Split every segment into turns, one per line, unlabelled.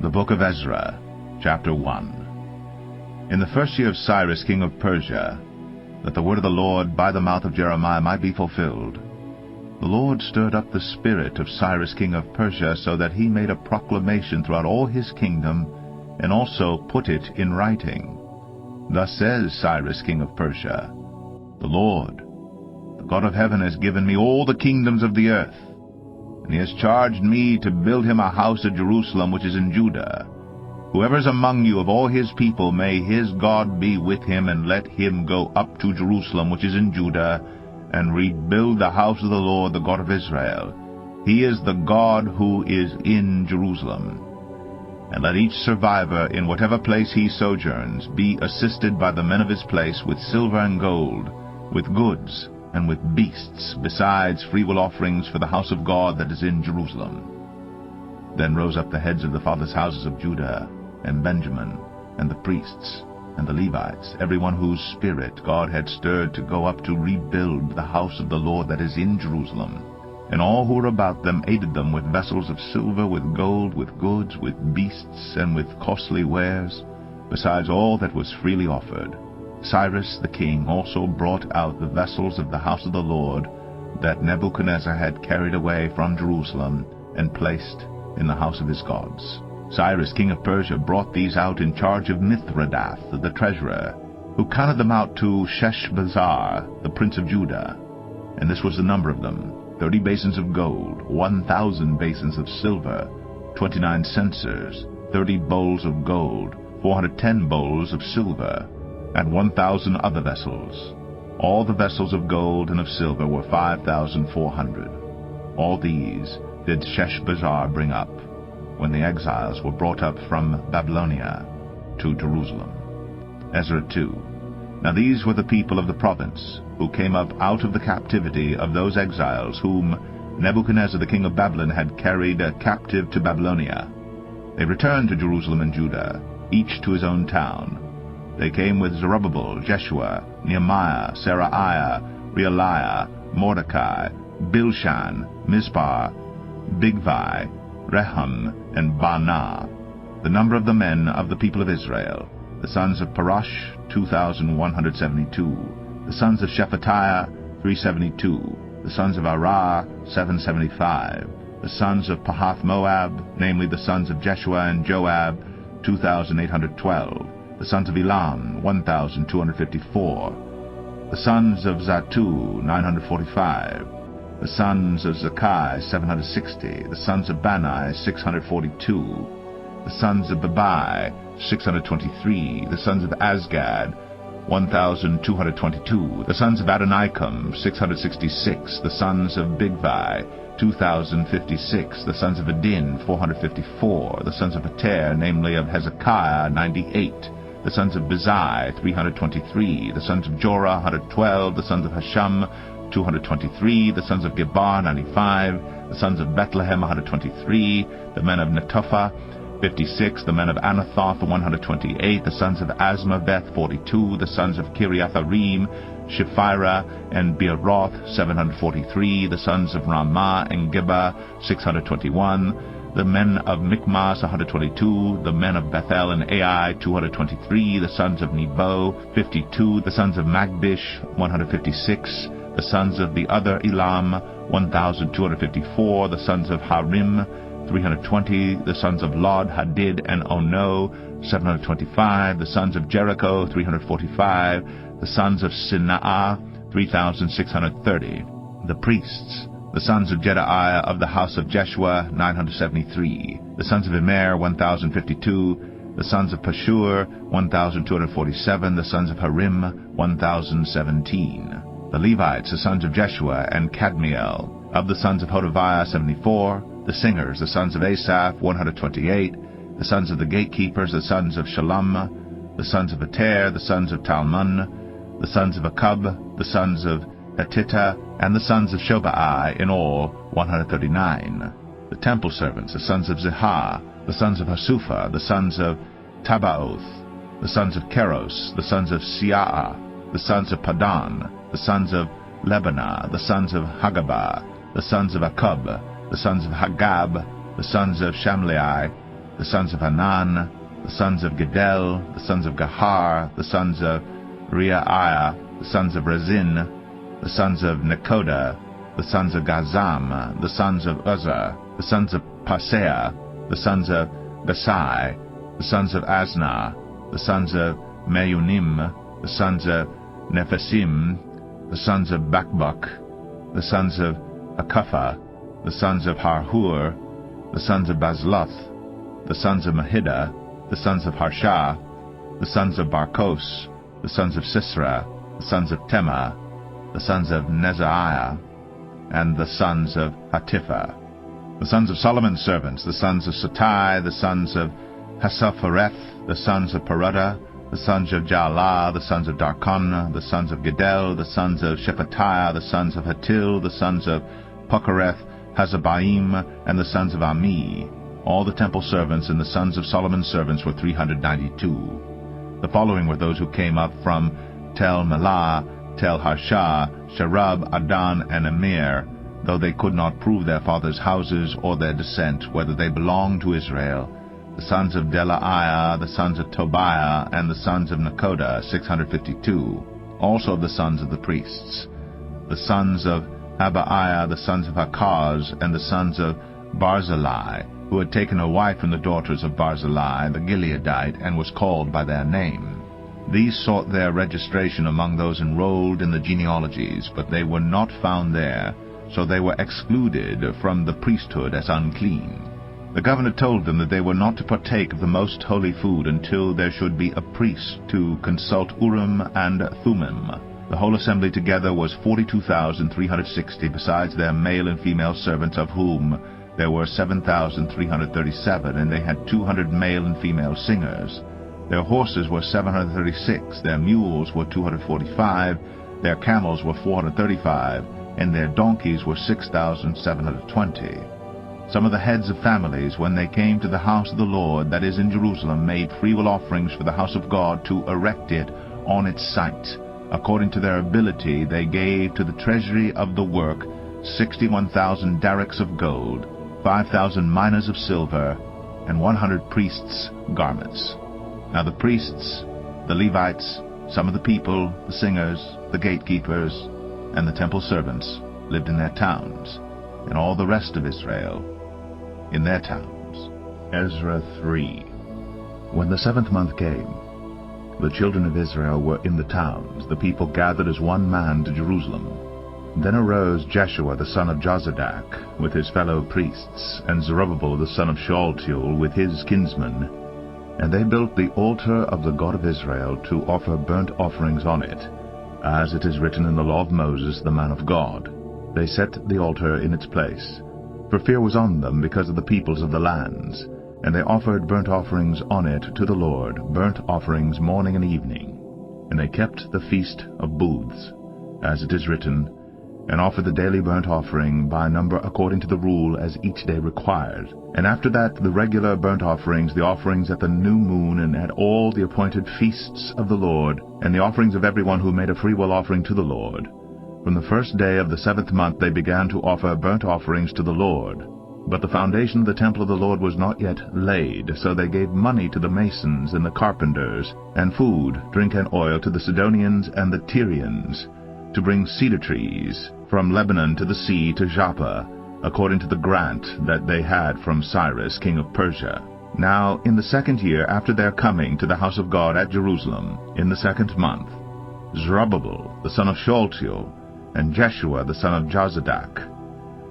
The Book of Ezra, chapter 1. In the first year of Cyrus king of Persia, that the word of the Lord by the mouth of Jeremiah might be fulfilled, the Lord stirred up the spirit of Cyrus king of Persia, so that he made a proclamation throughout all his kingdom, and also put it in writing. Thus says Cyrus king of Persia, The Lord, the God of heaven, has given me all the kingdoms of the earth, and he has charged me to build him a house at Jerusalem, which is in Judah. Whoever is among you of all his people, may his God be with him, and let him go up to Jerusalem, which is in Judah, and rebuild the house of the Lord, the God of Israel. He is the God who is in Jerusalem. And let each survivor, in whatever place he sojourns, be assisted by the men of his place with silver and gold, with goods, and with beasts, besides freewill offerings for the house of God that is in Jerusalem. Then rose up the heads of the fathers' houses of Judah, and Benjamin, and the priests, and the Levites, every one whose spirit God had stirred to go up to rebuild the house of the Lord that is in Jerusalem. And all who were about them aided them with vessels of silver, with gold, with goods, with beasts, and with costly wares, besides all that was freely offered. Cyrus the king also brought out the vessels of the house of the Lord that Nebuchadnezzar had carried away from Jerusalem and placed in the house of his gods. Cyrus king of Persia brought these out in charge of Mithredath the treasurer, who counted them out to Sheshbazzar the prince of Judah. And this was the number of them: 30 basins of gold, 1,000 basins of silver, 29 censers, 30 bowls of gold, 410 bowls of silver, and 1,000 other vessels. All the vessels of gold and of silver were 5,400. All these did Sheshbazzar bring up, when the exiles were brought up from Babylonia to Jerusalem. Ezra 2. Now these were the people of the province, who came up out of the captivity of those exiles, whom Nebuchadnezzar the king of Babylon had carried captive to Babylonia. They returned to Jerusalem and Judah, each to his own town. They came with Zerubbabel, Jeshua, Nehemiah, Seraiah, Realiah, Mordecai, Bilshan, Mispar, Bigvai, Rehum, and Baanah. The number of the men of the people of Israel: the sons of Parash, 2,172. The sons of Shephatiah, 372. The sons of Arah, 775. The sons of Pahath Moab, namely the sons of Jeshua and Joab, 2,812. The sons of Elam, 1,254. The sons of Zatu, 945. The sons of Zakai, 760. The sons of Bani, 642. The sons of Babai, 623. The sons of Azgad, 1,222. The sons of Adonikam, 666. The sons of Bigvai, 2,056. The sons of Adin, 454. The sons of Ater, namely of Hezekiah, 98. The sons of Bezai, 323. The sons of Jorah, 112. The sons of Hashum, 223. The sons of Gebar, 95. The sons of Bethlehem, 123. The men of Netophah, 56. The men of Anathoth, 128. The sons of Asmaveth, 42. The sons of Kiriatharim, Shephirah, and Beeroth, 743. The sons of Ramah and Geba, 621. The men of Michmas, 122. The men of Bethel and Ai, 223. The sons of Nebo, 52. The sons of Magbish, 156. The sons of the other Elam, 1,254. The sons of Harim, 320. The sons of Lod, Hadid, and Ono, 725. The sons of Jericho, 345. The sons of Sinaa, 3,630. The priests: the sons of Jedaiah of the house of Jeshua, 973. The sons of Immer, 1,052. The sons of Pashur, 1,247. The sons of Harim, 1,017. The Levites, the sons of Jeshua and Kadmiel. Of the sons of Hodaviah, 74. The singers, the sons of Asaph, 128. The sons of the gatekeepers, the sons of Shalom. The sons of Ater, the sons of Talmon. The sons of Akub, the sons of Hatita, and the sons of Shobai, in all 139. The temple servants, the sons of Zihah, the sons of Hasupha, the sons of Tabaoth, the sons of Keros, the sons of Siaa, the sons of Padan, the sons of Lebanah, the sons of Hagabah, the sons of Akub, the sons of Hagab, the sons of Shamlai, the the sons of Hanan, the sons of Giddel, the sons of Gahar, the sons of Reaiah, the sons of Rezin, the sons of Nekoda, the sons of Gazam, the sons of Uzzah, the sons of Paseah, the sons of Besai, the sons of Asna, the sons of Meunim, the sons of Nephisim, the sons of Bakbuk, the sons of Akupha, the sons of Harhur, the sons of Bazluth, the sons of Mahida, the sons of Harsha, the sons of Barkos, the sons of Sisera, the sons of Tema, the sons of Nezaiah, and the sons of Hatipha. The sons of Solomon's servants, the sons of Satai, the sons of Hassaphareth, the sons of Peruda, the sons of Jaalah, the sons of Darkon, the sons of Giddel, the sons of Shephatiah, the sons of Hatil, the sons of Puckereth, Hazabaim, and the sons of Ami. All the temple servants and the sons of Solomon's servants were 392. The following were those who came up from Tel Melah, Tel Harsha, Sharab, Adan, and Amir, though they could not prove their fathers' houses or their descent, whether they belonged to Israel. The sons of Delaiah, the sons of Tobiah, and the sons of Nekoda, 652. Also the sons of the priests. The sons of Habaiah, the sons of Hakaz, and the sons of Barzillai, who had taken a wife from the daughters of Barzillai, the Gileadite, and was called by their name. These sought their registration among those enrolled in the genealogies, but they were not found there, so they were excluded from the priesthood as unclean. The governor told them that they were not to partake of the most holy food until there should be a priest to consult Urim and Thummim. The whole assembly together was 42,360, besides their male and female servants, of whom there were 7,337, and they had 200 male and female singers. Their horses were 736, their mules were 245, their camels were 435, and their donkeys were 6,720. Some of the heads of families, when they came to the house of the Lord, that is in Jerusalem, made freewill offerings for the house of God to erect it on its site. According to their ability, they gave to the treasury of the work 61,000 derricks of gold, 5,000 minas of silver, and 100 priests' garments. Now the priests, the Levites, some of the people, the singers, the gatekeepers, and the temple servants lived in their towns, and all the rest of Israel in their towns. Ezra 3. When the 7th month came, the children of Israel were in the towns, the people gathered as one man to Jerusalem. Then arose Jeshua the son of Jozadak with his fellow priests, and Zerubbabel the son of Shealtiel with his kinsmen, and they built the altar of the God of Israel to offer burnt offerings on it, as it is written in the law of Moses the man of God. They set the altar in its place, for fear was on them because of the peoples of the lands, and they offered burnt offerings on it to the Lord, burnt offerings morning and evening. And they kept the feast of booths, as it is written, and offered the daily burnt offering by number according to the rule as each day required. And after that the regular burnt offerings, the offerings at the new moon, and at all the appointed feasts of the Lord, and the offerings of everyone who made a freewill offering to the Lord. From the first day of the 7th month they began to offer burnt offerings to the Lord. But the foundation of the temple of the Lord was not yet laid, so they gave money to the masons and the carpenters, and food, drink, and oil to the Sidonians and the Tyrians, to bring cedar trees from Lebanon to the sea to Joppa, according to the grant that they had from Cyrus king of Persia. Now in the 2nd year after their coming to the house of God at Jerusalem, in the 2nd month, Zerubbabel the son of Shealtiel, and Jeshua the son of Jozadak,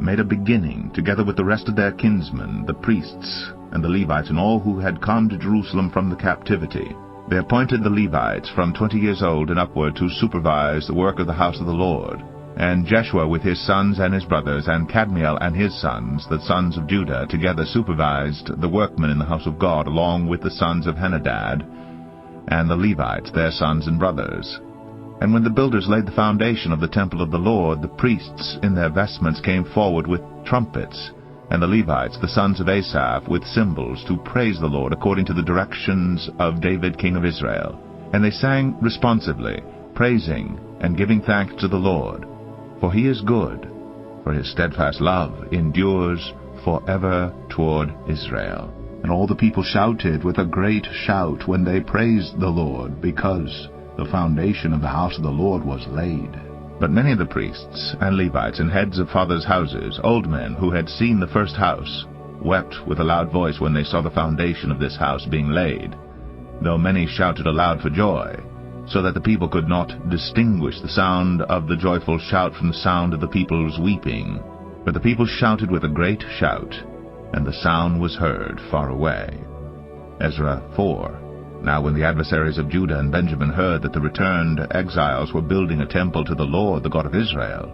made a beginning, together with the rest of their kinsmen, the priests, and the Levites, and all who had come to Jerusalem from the captivity. They appointed the Levites from 20 years old and upward to supervise the work of the house of the Lord. And Jeshua with his sons and his brothers, and Kadmiel and his sons, the sons of Judah, together supervised the workmen in the house of God, along with the sons of Henadad, and the Levites, their sons and brothers. And when the builders laid the foundation of the temple of the Lord, the priests in their vestments came forward with trumpets, and the Levites, the sons of Asaph, with cymbals, to praise the Lord according to the directions of David king of Israel. And they sang responsively, praising and giving thanks to the Lord. For he is good, for his steadfast love endures forever toward Israel. And all the people shouted with a great shout when they praised the Lord, because the foundation of the house of the Lord was laid. But many of the priests and Levites and heads of fathers' houses, old men who had seen the first house, wept with a loud voice when they saw the foundation of this house being laid, though many shouted aloud for joy, so that the people could not distinguish the sound of the joyful shout from the sound of the people's weeping. But the people shouted with a great shout, and the sound was heard far away. Ezra 4. Now when the adversaries of Judah and Benjamin heard that the returned exiles were building a temple to the Lord, the God of Israel,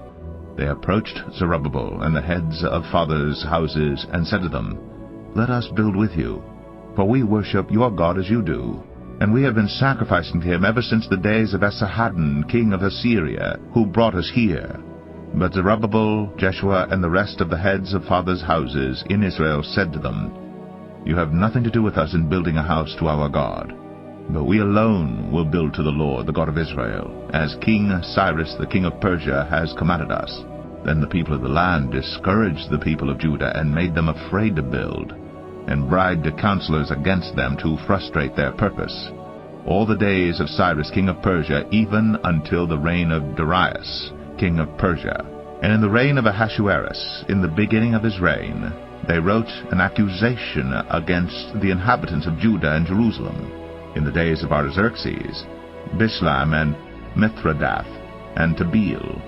they approached Zerubbabel and the heads of fathers' houses, and said to them, Let us build with you, for we worship your God as you do, and we have been sacrificing to him ever since the days of Esarhaddon, king of Assyria, who brought us here. But Zerubbabel, Jeshua, and the rest of the heads of fathers' houses in Israel said to them, You have nothing to do with us in building a house to our God, but we alone will build to the Lord, the God of Israel, as King Cyrus, the king of Persia, has commanded us. Then the people of the land discouraged the people of Judah and made them afraid to build, and bribed the counselors against them to frustrate their purpose, all the days of Cyrus, king of Persia, even until the reign of Darius, king of Persia. And in the reign of Ahasuerus, in the beginning of his reign, they wrote an accusation against the inhabitants of Judah and Jerusalem. In the days of Artaxerxes, Bishlam and Mithredath and Tabeel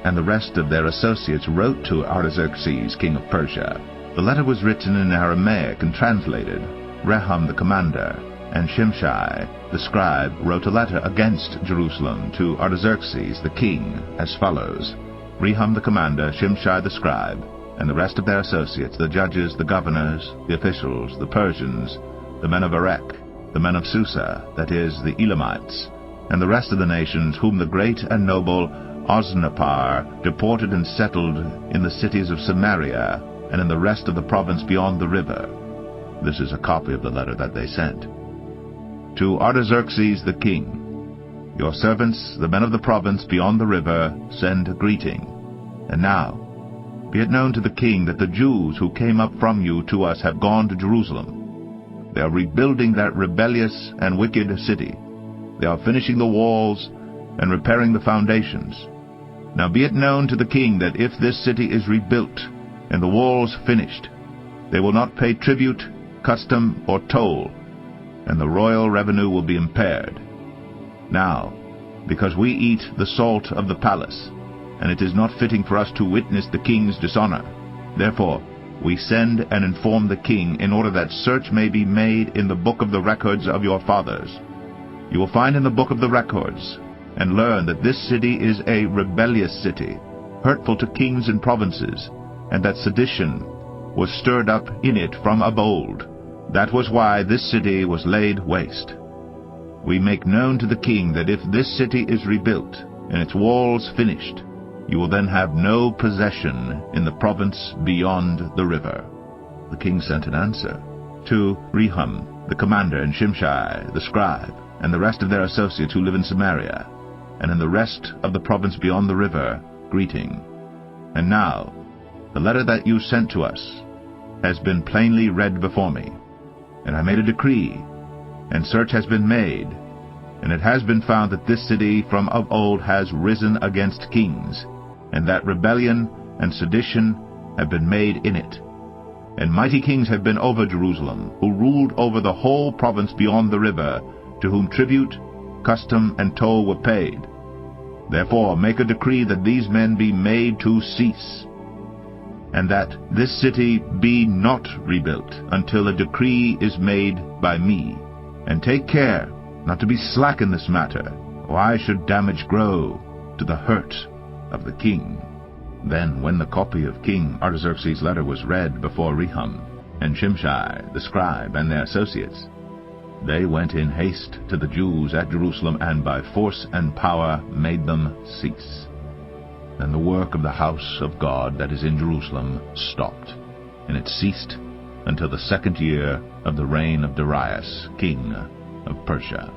and the rest of their associates wrote to Artaxerxes, king of Persia. The letter was written in Aramaic and translated. Rehum the commander and Shimshai the scribe wrote a letter against Jerusalem to Artaxerxes the king as follows: Rehum the commander, Shimshai the scribe, and the rest of their associates, the judges, the governors, the officials, the Persians, the men of Erech, the men of Susa, that is, the Elamites, and the rest of the nations whom the great and noble Osnappar deported and settled in the cities of Samaria and in the rest of the province beyond the river. This is a copy of the letter that they sent. To Artaxerxes the king, your servants, the men of the province beyond the river, send a greeting. And now, be it known to the king that the Jews who came up from you to us have gone to Jerusalem. They are rebuilding that rebellious and wicked city. They are finishing the walls and repairing the foundations. Now be it known to the king that if this city is rebuilt and the walls finished, they will not pay tribute, custom, or toll, and the royal revenue will be impaired. Now, because we eat the salt of the palace, and it is not fitting for us to witness the king's dishonor, therefore we send and inform the king in order that search may be made in the book of the records of your fathers. You will find in the book of the records and learn that this city is a rebellious city, hurtful to kings and provinces, and that sedition was stirred up in it from of old. That was why this city was laid waste. We make known to the king that if this city is rebuilt and its walls finished, you will then have no possession in the province beyond the river. The king sent an answer to Rehum the commander and Shimshai the scribe and the rest of their associates who live in Samaria and in the rest of the province beyond the river, greeting. And now, the letter that you sent to us has been plainly read before me, and I made a decree, and search has been made, and it has been found that this city from of old has risen against kings, and that rebellion and sedition have been made in it. And mighty kings have been over Jerusalem, who ruled over the whole province beyond the river, to whom tribute, custom, and toll were paid. Therefore make a decree that these men be made to cease, and that this city be not rebuilt until a decree is made by me. And take care not to be slack in this matter, why should damage grow to the hurt of the king? Then when the copy of King Artaxerxes' letter was read before Rehum and Shimshai the scribe and their associates, they went in haste to the Jews at Jerusalem, and by force and power made them cease. Then the work of the house of God that is in Jerusalem stopped, and it ceased until the 2nd year of the reign of Darius, king of Persia.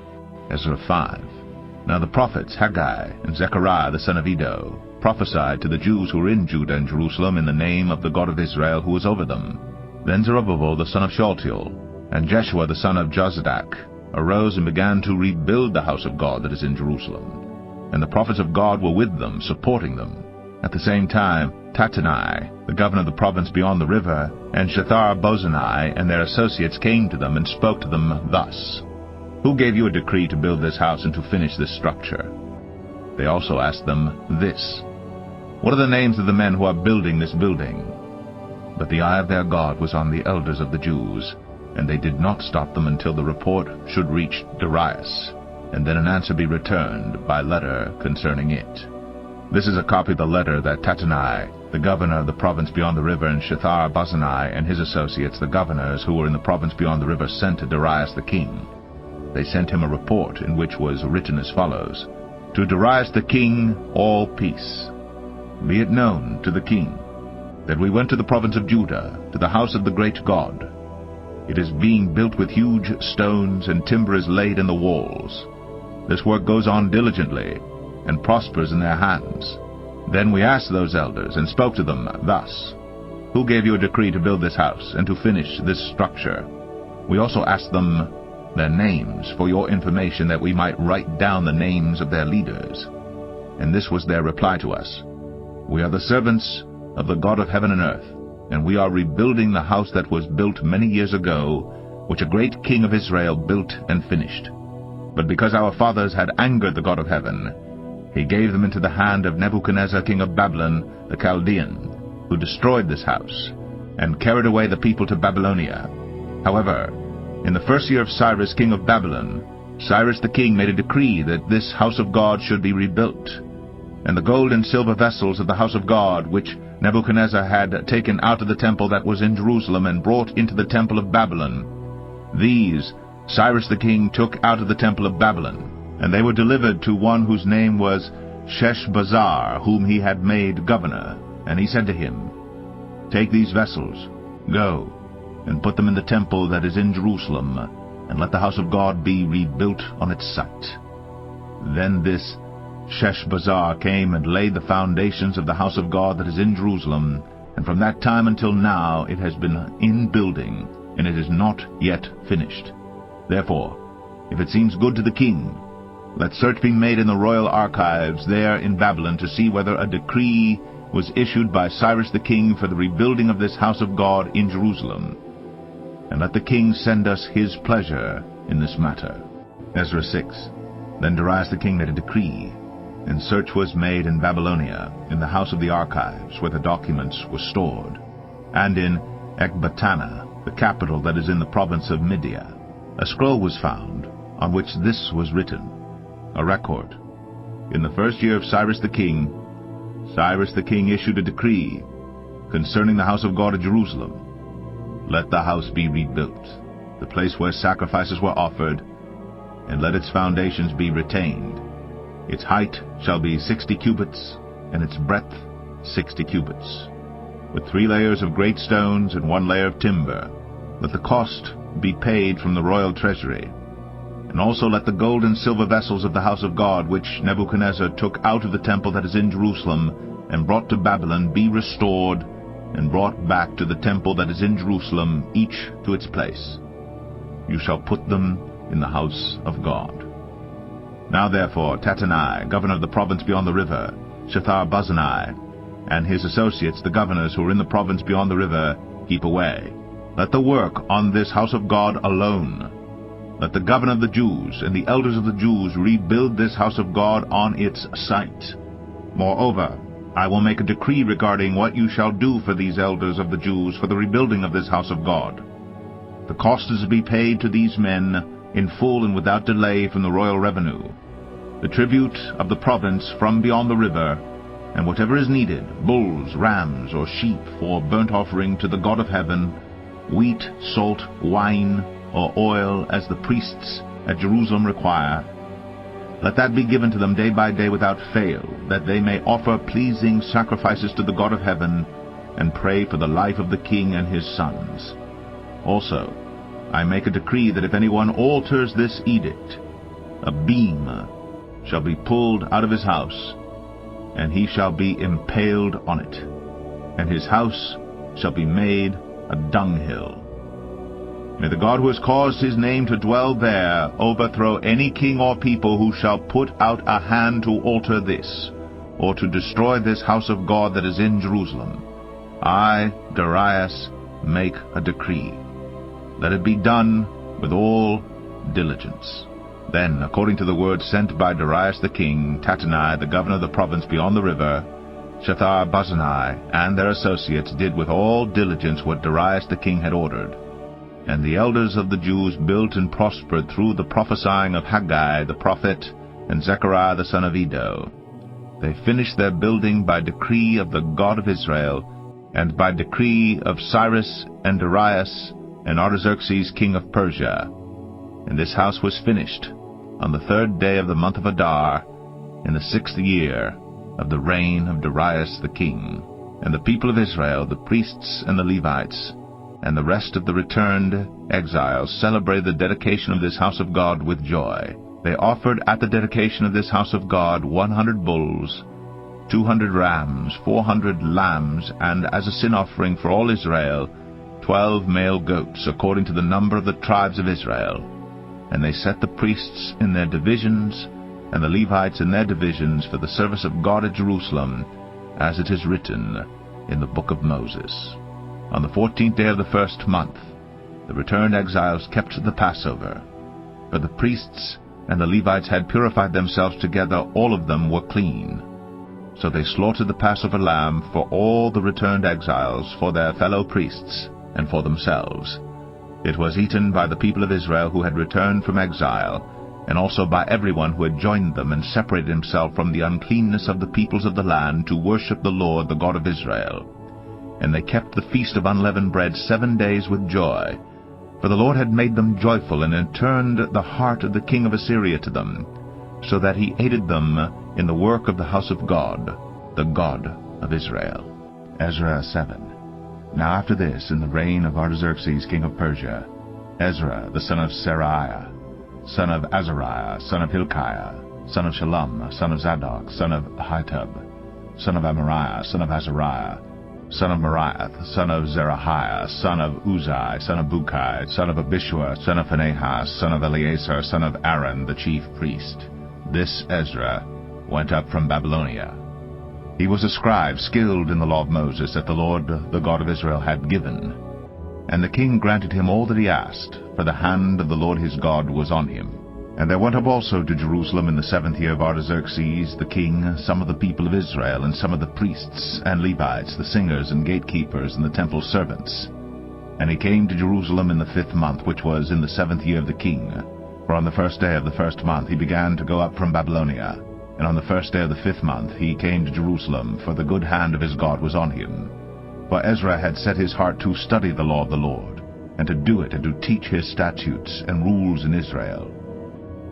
Ezra 5. Now the prophets Haggai and Zechariah the son of Iddo prophesied to the Jews who were in Judah and Jerusalem in the name of the God of Israel who was over them. Then Zerubbabel the son of Shealtiel, and Jeshua the son of Jozadak, arose and began to rebuild the house of God that is in Jerusalem. And the prophets of God were with them, supporting them. At the same time, Tattenai, the governor of the province beyond the river, and Shethar-bozenai and their associates came to them and spoke to them thus: Who gave you a decree to build this house and to finish this structure? They also asked them this: What are the names of the men who are building this building? But the eye of their God was on the elders of the Jews, and they did not stop them until the report should reach Darius, and then an answer be returned by letter concerning it. This is a copy of the letter that Tattenai, the governor of the province beyond the river, and Shethar-bozenai and his associates, the governors who were in the province beyond the river, sent to Darius the king. They sent him a report in which was written as follows: To Darius the king, all peace. Be it known to the king that we went to the province of Judah, to the house of the great God. It is being built with huge stones, and timber is laid in the walls. This work goes on diligently, and prospers in their hands. Then we asked those elders, and spoke to them thus: Who gave you a decree to build this house, and to finish this structure? We also asked them their names, for your information, that we might write down the names of their leaders. And this was their reply to us: We are the servants of the God of heaven and earth, and we are rebuilding the house that was built many years ago, which a great king of Israel built and finished. But because our fathers had angered the God of heaven, he gave them into the hand of Nebuchadnezzar king of Babylon the Chaldean, who destroyed this house, and carried away the people to Babylonia. However, in the first year of Cyrus king of Babylon, Cyrus the king made a decree that this house of God should be rebuilt. And the gold and silver vessels of the house of God, which Nebuchadnezzar had taken out of the temple that was in Jerusalem and brought into the temple of Babylon, these Cyrus the king took out of the temple of Babylon, and they were delivered to one whose name was Sheshbazzar, whom he had made governor. And he said to him, Take these vessels, go, and put them in the temple that is in Jerusalem, and let the house of God be rebuilt on its site. Then this Sheshbazzar came and laid the foundations of the house of God that is in Jerusalem, and from that time until now it has been in building, and it is not yet finished. Therefore, if it seems good to the king, let search be made in the royal archives there in Babylon to see whether a decree was issued by Cyrus the king for the rebuilding of this house of God in Jerusalem. And let the king send us his pleasure in this matter. Ezra 6. Then Darius the king made a decree, and search was made in Babylonia, in the house of the archives, where the documents were stored, and in Ecbatana, the capital that is in the province of Media. A scroll was found, on which this was written, a record. In the first year of Cyrus the king issued a decree concerning the house of God at Jerusalem. Let the house be rebuilt, the place where sacrifices were offered, and let its foundations be retained. Its height shall be 60 cubits, and its breadth 60 cubits, with 3 layers of great stones and 1 layer of timber. Let the cost be paid from the royal treasury. And also let the gold and silver vessels of the house of God, which Nebuchadnezzar took out of the temple that is in Jerusalem, and brought to Babylon, be restored, and brought back to the temple that is in Jerusalem, each to its place. You shall put them in the house of God. Now therefore Tattenai, governor of the province beyond the river, Shethar-bozenai, and his associates, the governors who are in the province beyond the river, keep away. Let the work on this house of God alone. Let the governor of the Jews and the elders of the Jews rebuild this house of God on its site. Moreover, I will make a decree regarding what you shall do for these elders of the Jews for the rebuilding of this house of God. The cost is to be paid to these men in full and without delay from the royal revenue, the tribute of the province from beyond the river, and whatever is needed, bulls, rams, or sheep for burnt offering to the God of heaven, wheat, salt, wine, or oil, as the priests at Jerusalem require. Let that be given to them day by day without fail, that they may offer pleasing sacrifices to the God of heaven, and pray for the life of the king and his sons. Also, I make a decree that if anyone alters this edict, a beam shall be pulled out of his house, and he shall be impaled on it, and his house shall be made a dunghill. May the God who has caused his name to dwell there overthrow any king or people who shall put out a hand to alter this, or to destroy this house of God that is in Jerusalem. I, Darius, make a decree. Let it be done with all diligence. Then, according to the word sent by Darius the king, Tattenai, the governor of the province beyond the river, Shethar-Bozenai, and their associates did with all diligence what Darius the king had ordered. And the elders of the Jews built and prospered through the prophesying of Haggai the prophet and Zechariah the son of Iddo. They finished their building by decree of the God of Israel, and by decree of Cyrus and Darius and Artaxerxes king of Persia. And this house was finished on the 3rd day of the month of Adar, in the 6th year of the reign of Darius the king. And the people of Israel, the priests and the Levites, and the rest of the returned exiles celebrated the dedication of this house of God with joy. They offered at the dedication of this house of God 100 bulls, 200 rams, 400 lambs, and as a sin offering for all Israel, 12 male goats, according to the number of the tribes of Israel. And they set the priests in their divisions, and the Levites in their divisions, for the service of God at Jerusalem, as it is written in the book of Moses. On the 14th day of the 1st month, the returned exiles kept the Passover. For the priests and the Levites had purified themselves together, all of them were clean. So they slaughtered the Passover lamb for all the returned exiles, for their fellow priests, and for themselves. It was eaten by the people of Israel who had returned from exile, and also by everyone who had joined them and separated himself from the uncleanness of the peoples of the land to worship the Lord, the God of Israel. And they kept the feast of unleavened bread 7 days with joy, for the Lord had made them joyful, and had turned the heart of the king of Assyria to them, so that he aided them in the work of the house of God, the God of Israel. Ezra 7. Now after this, in the reign of Artaxerxes king of Persia, Ezra the son of Seraiah, son of Azariah, son of Hilkiah, son of Shallum, son of Zadok, son of Ahitub, son of Amariah, son of Azariah, son of Meraioth, son of Zerahiah, son of Uzai, son of Bukai, son of Abishua, son of Phinehas, son of Eleazar, son of Aaron, the chief priest. This Ezra went up from Babylonia. He was a scribe skilled in the law of Moses that the Lord, the God of Israel, had given. And the king granted him all that he asked, for the hand of the Lord his God was on him. And there went up also to Jerusalem in the 7th year of Artaxerxes the king some of the people of Israel, and some of the priests and Levites, the singers and gatekeepers, and the temple servants. And he came to Jerusalem in the 5th month, which was in the 7th year of the king. For on the 1st day of the 1st month he began to go up from Babylonia. And on the 1st day of the 5th month he came to Jerusalem, for the good hand of his God was on him. For Ezra had set his heart to study the law of the Lord, and to do it, and to teach his statutes and rules in Israel.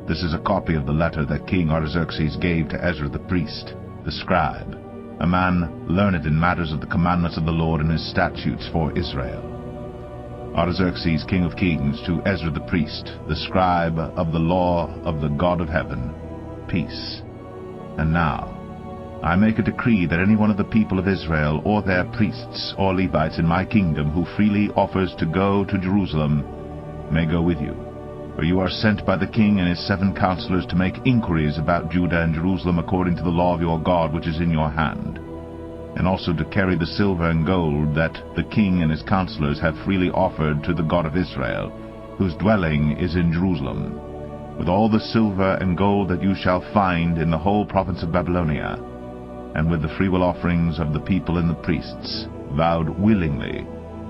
This is a copy of the letter that King Artaxerxes gave to Ezra the priest, the scribe, a man learned in matters of the commandments of the Lord and his statutes for Israel. Artaxerxes, king of kings, to Ezra the priest, the scribe of the law of the God of heaven, peace. And now I make a decree that any one of the people of Israel, or their priests or Levites in my kingdom, who freely offers to go to Jerusalem, may go with you. For you are sent by the king and his 7 counselors to make inquiries about Judah and Jerusalem according to the law of your God which is in your hand, and also to carry the silver and gold that the king and his counselors have freely offered to the God of Israel, whose dwelling is in Jerusalem, with all the silver and gold that you shall find in the whole province of Babylonia, and with the freewill offerings of the people and the priests, vowed willingly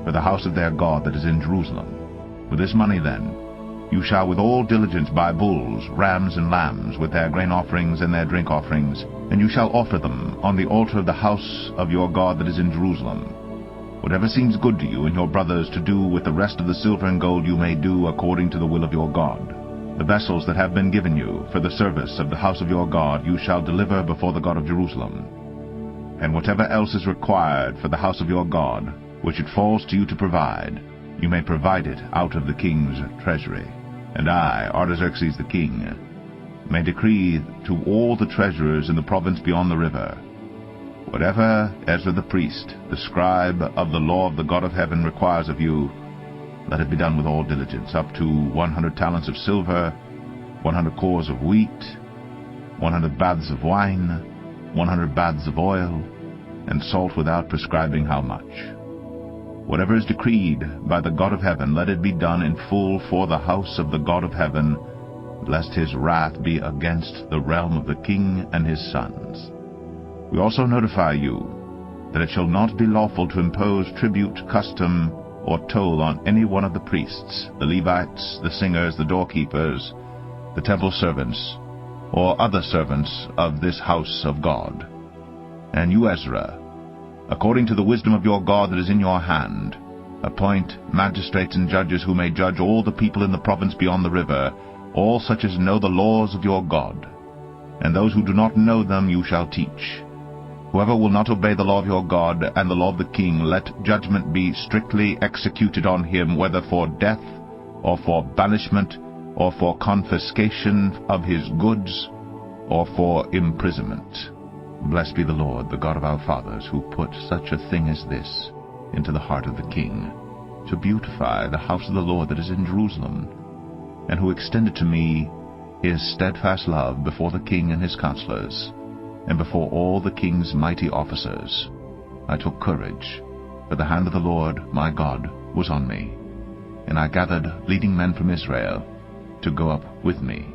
for the house of their God that is in Jerusalem. With this money, then, you shall with all diligence buy bulls, rams, and lambs, with their grain offerings and their drink offerings, and you shall offer them on the altar of the house of your God that is in Jerusalem. Whatever seems good to you and your brothers to do with the rest of the silver and gold you may do according to the will of your God. The vessels that have been given you for the service of the house of your God you shall deliver before the God of Jerusalem. And whatever else is required for the house of your God, which it falls to you to provide, you may provide it out of the king's treasury. And I, Artaxerxes the king, may decree to all the treasurers in the province beyond the river, Whatever Ezra the priest, the scribe of the law of the God of heaven, requires of you, let it be done with all diligence, up to 100 talents of silver, 100 cores of wheat, 100 baths of wine, 100 baths of oil, and salt without prescribing how much. Whatever is decreed by the God of heaven, let it be done in full for the house of the God of heaven, lest his wrath be against the realm of the king and his sons. We also notify you that it shall not be lawful to impose tribute, custom, or toll on any one of the priests, the Levites, the singers, the doorkeepers, the temple servants, or other servants of this house of God. And you, Ezra, according to the wisdom of your God that is in your hand, appoint magistrates and judges who may judge all the people in the province beyond the river, all such as know the laws of your God. And those who do not know them you shall teach. Whoever will not obey the law of your God and the law of the king, let judgment be strictly executed on him, whether for death, or for banishment, or for confiscation of his goods, or for imprisonment. Blessed be the Lord, the God of our fathers, who put such a thing as this into the heart of the king, to beautify the house of the Lord that is in Jerusalem, and who extended to me his steadfast love before the king and his counselors, and before all the king's mighty officers. I took courage, for the hand of the Lord my God was on me, and I gathered leading men from Israel to go up with me.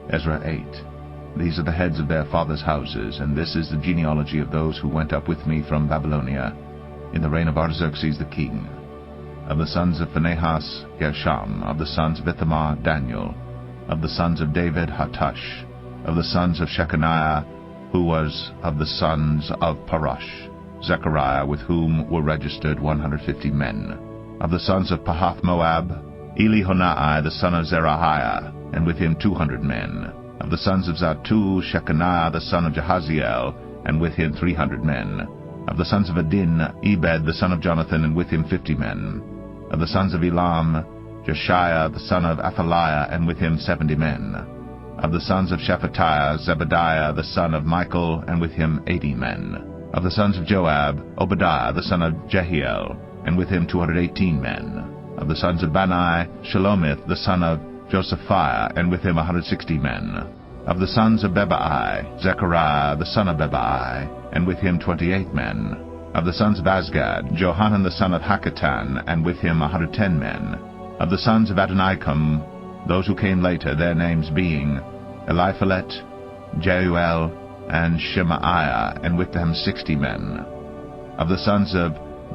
Ezra 8. These are the heads of their fathers' houses, and this is the genealogy of those who went up with me from Babylonia in the reign of Artaxerxes the king. Of the sons of Phinehas, Gershom. Of the sons of Ithamar, Daniel. Of the sons of David, Hattush. Of the sons of Shechaniah, who was of the sons of Parosh, Zechariah, with whom were registered 150 men. Of the sons of Pahath-Moab, Elihonai the son of Zerahiah, and with him 200 men. Of the sons of Zattu, Shechaniah the son of Jahaziel, and with him 300 men. Of the sons of Adin, Ebed the son of Jonathan, and with him 50 men. Of the sons of Elam, Jeshiah the son of Athaliah, and with him 70 men. Of the sons of Shephatiah, Zebadiah the son of Michael, and with him 80 men. Of the sons of Joab, Obadiah the son of Jehiel, and with him 218 men. Of the sons of Bani, Shelomith the son of Josephiah, and with him 160 men. Of the sons of Bebai, Zechariah the son of Bebai, and with him 28 men. Of the sons of Azgad, Johanan the son of Hakatan, and with him 110 men. Of the sons of Adonikam, those who came later, their names being Eliphalet, Jeuel, and Shemaiah, and with them 60 men. Of the sons of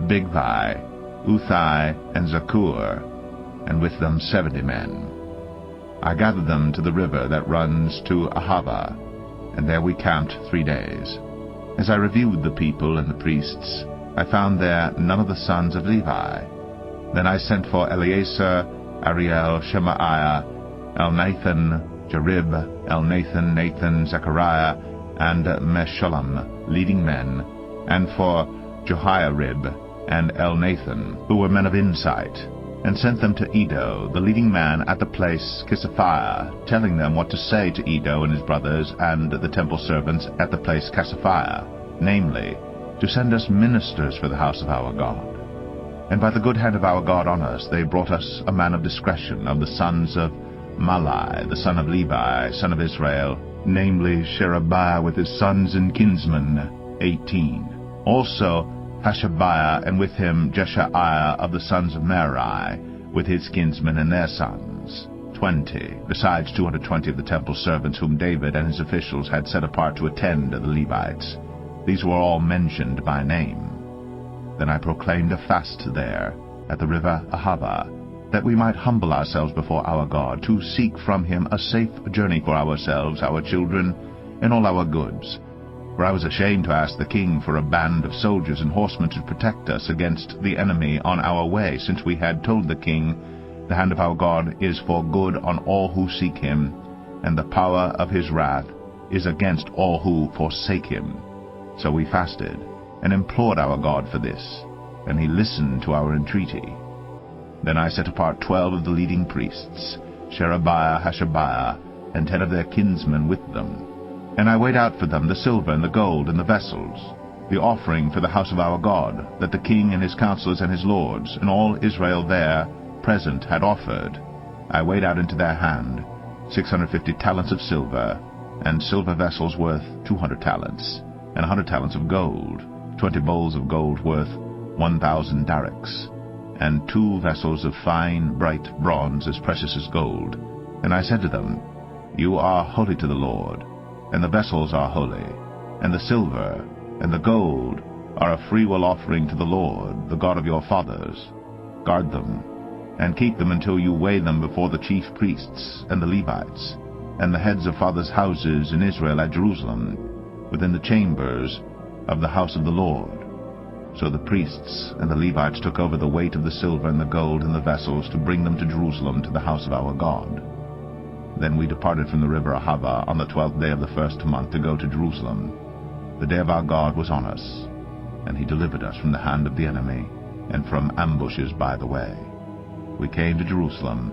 Bigvai, Uthai, and Zakur, and with them 70 men. I gathered them to the river that runs to Ahava, and there we camped 3 days. As I reviewed the people and the priests, I found there none of the sons of Levi. Then I sent for Eleazar, Ariel, Shemaiah, Elnathan, Jarib, Elnathan, Nathan, Zechariah, and Meshullam, leading men, and for Jehoiarib and Elnathan, who were men of insight, and sent them to Edo, the leading man at the place Cassiphia, telling them what to say to Edo and his brothers and the temple servants at the place Cassiphia, namely, to send us ministers for the house of our God. And by the good hand of our God on us, they brought us a man of discretion of the sons of Malai, the son of Levi, son of Israel, namely Sherebiah with his sons and kinsmen, 18. Also Hashabiah, and with him Jeshaiah of the sons of Merari, with his kinsmen and their sons, 20, besides 220 of the temple servants whom David and his officials had set apart to attend to the Levites. These were all mentioned by name. Then I proclaimed a fast there, at the river Ahava, that we might humble ourselves before our God, to seek from him a safe journey for ourselves, our children, and all our goods. For I was ashamed to ask the king for a band of soldiers and horsemen to protect us against the enemy on our way, since we had told the king, the hand of our God is for good on all who seek him, and the power of his wrath is against all who forsake him. So we fasted, and implored our God for this, and he listened to our entreaty. Then I set apart 12 of the leading priests, Sherebiah, Hashabiah, and 10 of their kinsmen with them. And I weighed out for them the silver and the gold and the vessels. the offering for the house of our God, that the king and his counselors and his lords, and all Israel there present had offered, I weighed out into their hand 650 talents of silver, and silver vessels worth 200 talents, and 100 talents of gold, 20 bowls of gold worth 1,000 darics, and 2 vessels of fine, bright bronze as precious as gold. And I said to them, You are holy to the Lord, and the vessels are holy, and the silver and the gold are a freewill offering to the Lord, the God of your fathers. Guard them, and keep them until you weigh them before the chief priests and the Levites, and the heads of fathers' houses in Israel at Jerusalem, within the chambers of the house of the Lord. So the priests and the Levites took over the weight of the silver and the gold and the vessels to bring them to Jerusalem to the house of our God. Then we departed from the river Ahava on the 12th day of the 1st month to go to Jerusalem. The day of our God was on us, and he delivered us from the hand of the enemy and from ambushes by the way. We came to Jerusalem,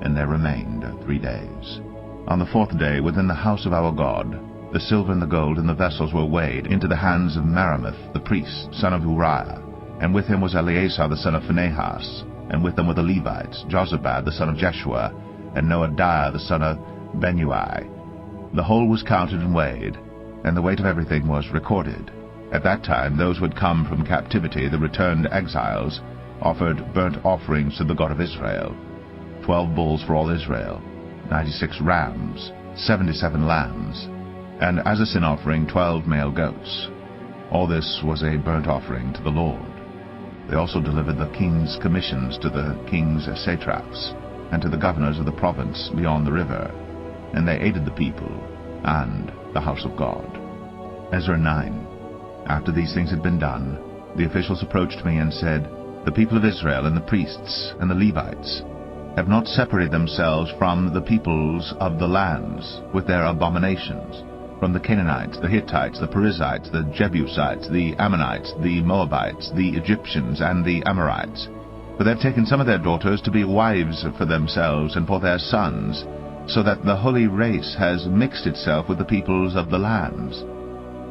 and there remained 3 days. On the 4th day, within the house of our God, the silver and the gold and the vessels were weighed into the hands of Meremoth the priest, son of Uriah, and with him was Eleazar the son of Phinehas, and with them were the Levites, Jozabad the son of Jeshua, and Noadiah the son of Benui. The whole was counted and weighed, and the weight of everything was recorded. At that time those who had come from captivity, the returned exiles, offered burnt offerings to the God of Israel, 12 bulls for all Israel, 96 rams, 77 lambs, and as a sin offering 12 male goats. All this was a burnt offering to the Lord. They also delivered the king's commissions to the king's satraps, and to the governors of the province beyond the river, and they aided the people and the house of God. Ezra 9. After these things had been done, the officials approached me and said, The people of Israel and the priests and the Levites have not separated themselves from the peoples of the lands with their abominations, from the Canaanites, the Hittites, the Perizzites, the Jebusites, the Ammonites, the Moabites, the Egyptians, and the Amorites. For they have taken some of their daughters to be wives for themselves and for their sons, so that the holy race has mixed itself with the peoples of the lands.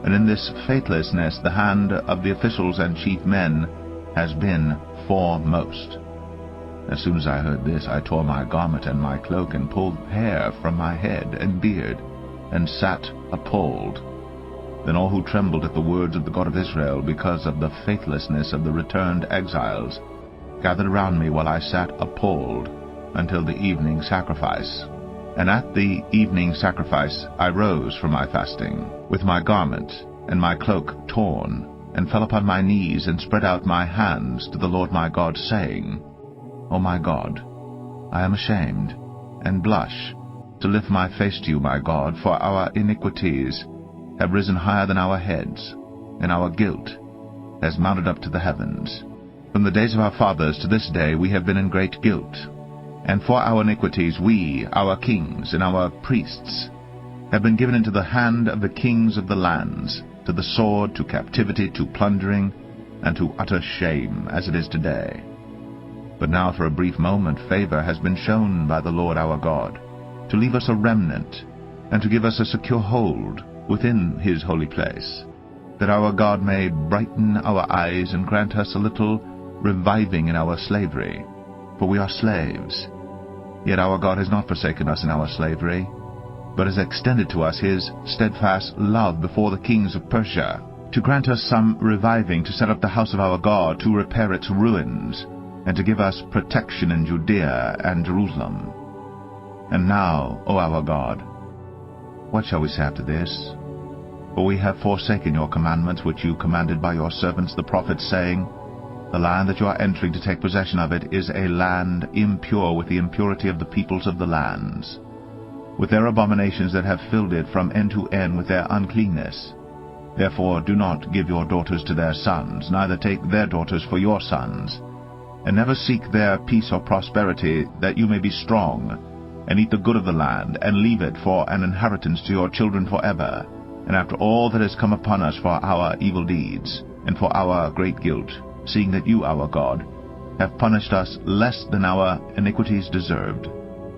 And in this faithlessness the hand of the officials and chief men has been foremost. As soon as I heard this, I tore my garment and my cloak, and pulled hair from my head and beard, and sat appalled. Then all who trembled at the words of the God of Israel, because of the faithlessness of the returned exiles, gathered around me while I sat appalled until the evening sacrifice. And at the evening sacrifice I rose from my fasting, with my garment and my cloak torn, and fell upon my knees, and spread out my hands to the Lord my God, saying, O my God, I am ashamed, and blush, to lift my face to you, my God, for our iniquities have risen higher than our heads, and our guilt has mounted up to the heavens. From the days of our fathers to this day we have been in great guilt, and for our iniquities we, our kings, and our priests, have been given into the hand of the kings of the lands, to the sword, to captivity, to plundering, and to utter shame, as it is today. But now for a brief moment favor has been shown by the Lord our God, to leave us a remnant, and to give us a secure hold within his holy place, that our God may brighten our eyes and grant us a little reviving in our slavery, for we are slaves. Yet our God has not forsaken us in our slavery, but has extended to us his steadfast love before the kings of Persia, to grant us some reviving, to set up the house of our God, to repair its ruins, and to give us protection in Judea and Jerusalem. And now, O our God, what shall we say after this? For we have forsaken your commandments which you commanded by your servants the prophets, saying, The land that you are entering to take possession of it is a land impure with the impurity of the peoples of the lands, with their abominations that have filled it from end to end with their uncleanness. Therefore do not give your daughters to their sons, neither take their daughters for your sons, and never seek their peace or prosperity, that you may be strong, and eat the good of the land, and leave it for an inheritance to your children forever, and after all that has come upon us for our evil deeds, and for our great guilt, seeing that you, our God, have punished us less than our iniquities deserved,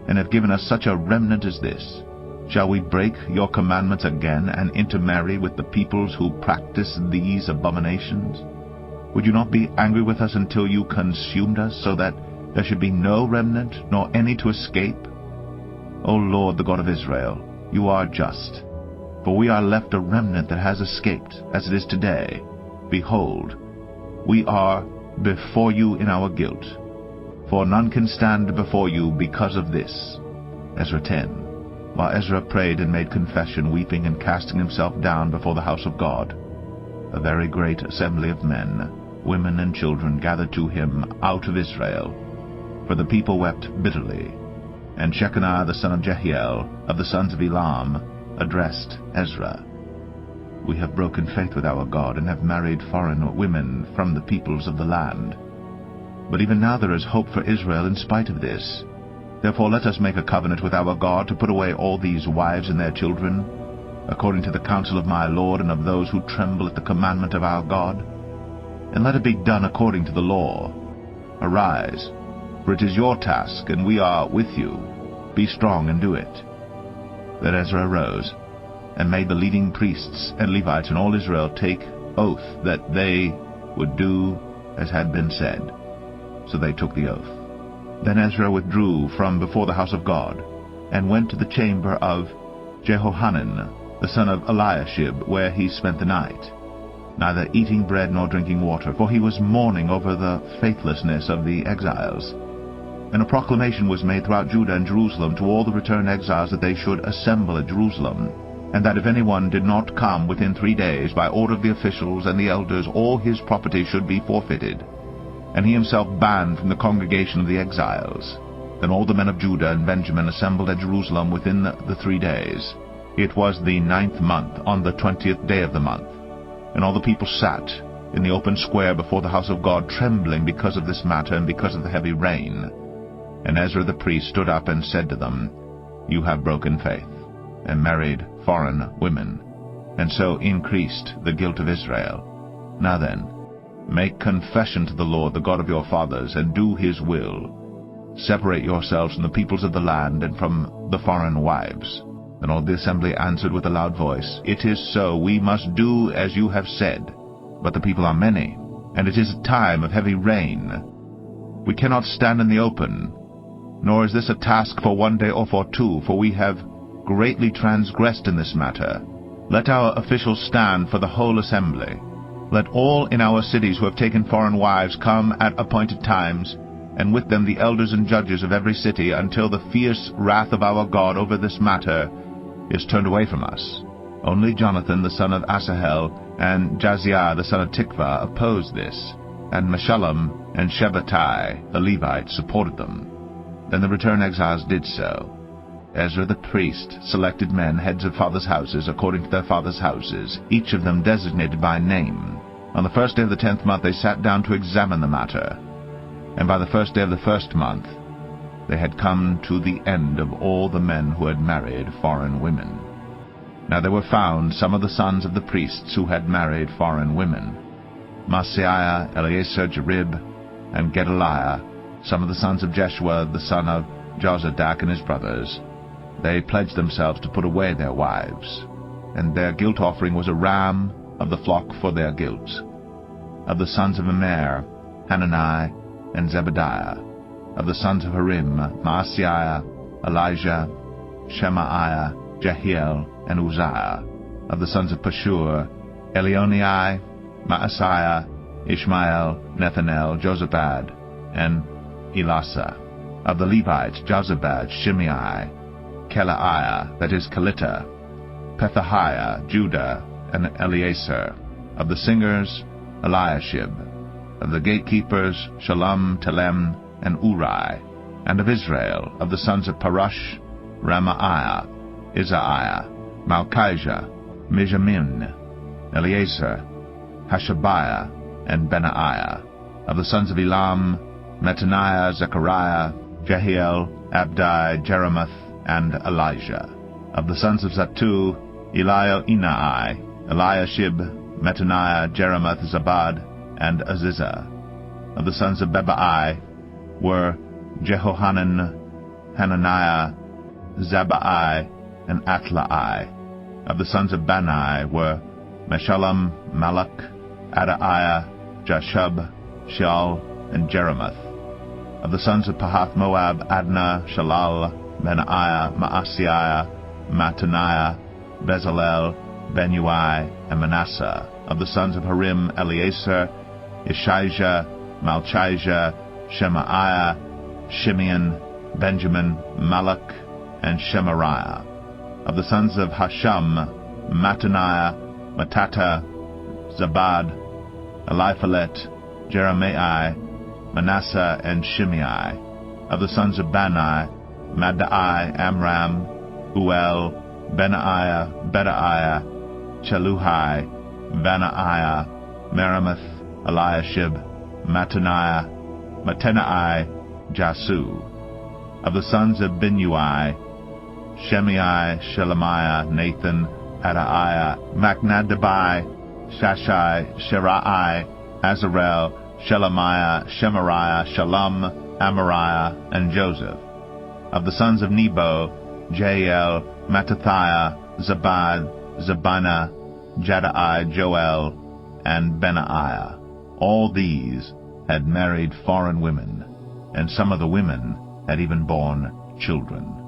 and have given us such a remnant as this. Shall we break your commandments again and intermarry with the peoples who practice these abominations? Would you not be angry with us until you consumed us, so that there should be no remnant, nor any to escape? O Lord, the God of Israel, you are just. For we are left a remnant that has escaped, as it is today. Behold, we are before you in our guilt. For none can stand before you because of this. Ezra 10. While Ezra prayed and made confession, weeping and casting himself down before the house of God, a very great assembly of men, women, and children gathered to him out of Israel. For the people wept bitterly. And Shechaniah the son of Jehiel, of the sons of Elam, addressed Ezra. We have broken faith with our God, and have married foreign women from the peoples of the land. But even now there is hope for Israel in spite of this. Therefore let us make a covenant with our God to put away all these wives and their children, according to the counsel of my Lord and of those who tremble at the commandment of our God. And let it be done according to the law. Arise, for it is your task, and we are with you. Be strong and do it. Then Ezra arose, and made the leading priests and Levites and all Israel take oath that they would do as had been said. So they took the oath. Then Ezra withdrew from before the house of God, and went to the chamber of Jehohanan, the son of Eliashib, where he spent the night, neither eating bread nor drinking water, for he was mourning over the faithlessness of the exiles. And a proclamation was made throughout Judah and Jerusalem to all the returned exiles that they should assemble at Jerusalem, and that if anyone did not come within 3 days, by order of the officials and the elders, all his property should be forfeited, and he himself banned from the congregation of the exiles. Then all the men of Judah and Benjamin assembled at Jerusalem within the 3 days. It was the 9th month, on the 20th day of the month. And all the people sat in the open square before the house of God, trembling because of this matter and because of the heavy rain. And Ezra the priest stood up and said to them, You have broken faith, and married foreign women, and so increased the guilt of Israel. Now then, make confession to the Lord, the God of your fathers, and do his will. Separate yourselves from the peoples of the land and from the foreign wives. Then all the assembly answered with a loud voice, It is so, we must do as you have said. But the people are many, and it is a time of heavy rain. We cannot stand in the open, nor is this a task for 1 day or for 2, for we have greatly transgressed in this matter. Let our officials stand for the whole assembly. Let all in our cities who have taken foreign wives come at appointed times, and with them the elders and judges of every city, until the fierce wrath of our God over this matter is turned away from us. Only Jonathan the son of Asahel and Jaziah the son of Tikvah opposed this, and Meshullam and Shabbatai the Levite supported them. Then the returned exiles did so. Ezra the priest selected men, heads of fathers' houses, according to their fathers' houses, each of them designated by name. On the 1st day of the 10th month they sat down to examine the matter. And by the 1st day of the 1st month they had come to the end of all the men who had married foreign women. Now there were found some of the sons of the priests who had married foreign women: Maaseiah, Eleazar, Jerib, and Gedaliah, some of the sons of Jeshua, the son of Jozadak, and his brothers. They pledged themselves to put away their wives, and their guilt offering was a ram of the flock for their guilt. Of the sons of Immer, Hanani, and Zebediah. Of the sons of Harim, Maaseiah, Elijah, Shemaiah, Jehiel, and Uzziah. Of the sons of Pashur, Elionai, Maaseiah, Ishmael, Nethanel, Jozabad, and Elasa. Of the Levites, Jozabad, Shimei, Kelaiah, that is Kelita, Pethahiah, Judah, and Eleazar. Of the singers, Eliashib. Of the gatekeepers, Shalom, Telem, and Uri. And of Israel, of the sons of Parash, Ramaiah, Isaiah, Malchijah, Mijamin, Eleazar, Hashabiah, and Benaiah. Of the sons of Elam, Mattaniah, Zechariah, Jehiel, Abdi, Jeremoth, and Elijah. Of the sons of Zattu, Elioenai, Eliashib, Mattaniah, Jeremoth, Zabad, and Aziza. Of the sons of Bebai were Jehohanan, Hananiah, Zabai, and Atlai. Of the sons of Bani were Meshullam, Malach, Adaiah, Jashub, Sheol, and Jeremoth. Of the sons of Pahath-Moab, Adnah, Shalal, Benaiah, Maaseiah, Mattaniah, Bezalel, Benui, and Manasseh. Of the sons of Harim, Eleazar, Ishijah, Malchijah, Shemaiah, Shimeon, Benjamin, Malach, and Shemariah. Of the sons of Hashum, Mattaniah, Matata, Zabad, Eliphalet, Jeremiah, Manasseh, and Shimei. Of the sons of Bani, Maddai, Amram, Uel, Benaiah, Bedaiah, Cheluhai, Benaiah, Merimoth, Eliashib, Mattaniah, Mattenai, Jasu. Of the sons of Binui, Shemai, Shelemiah, Nathan, Adaiah, Machnadabai, Shashai, Sherai, Azarel, Shelemiah, Shemariah, Shalom, Amariah, and Joseph. Of the sons of Nebo, Jael, Mattathiah, Zabad, Zabina, Jaddai, Joel, and Benaiah. All these had married foreign women, and some of the women had even borne children.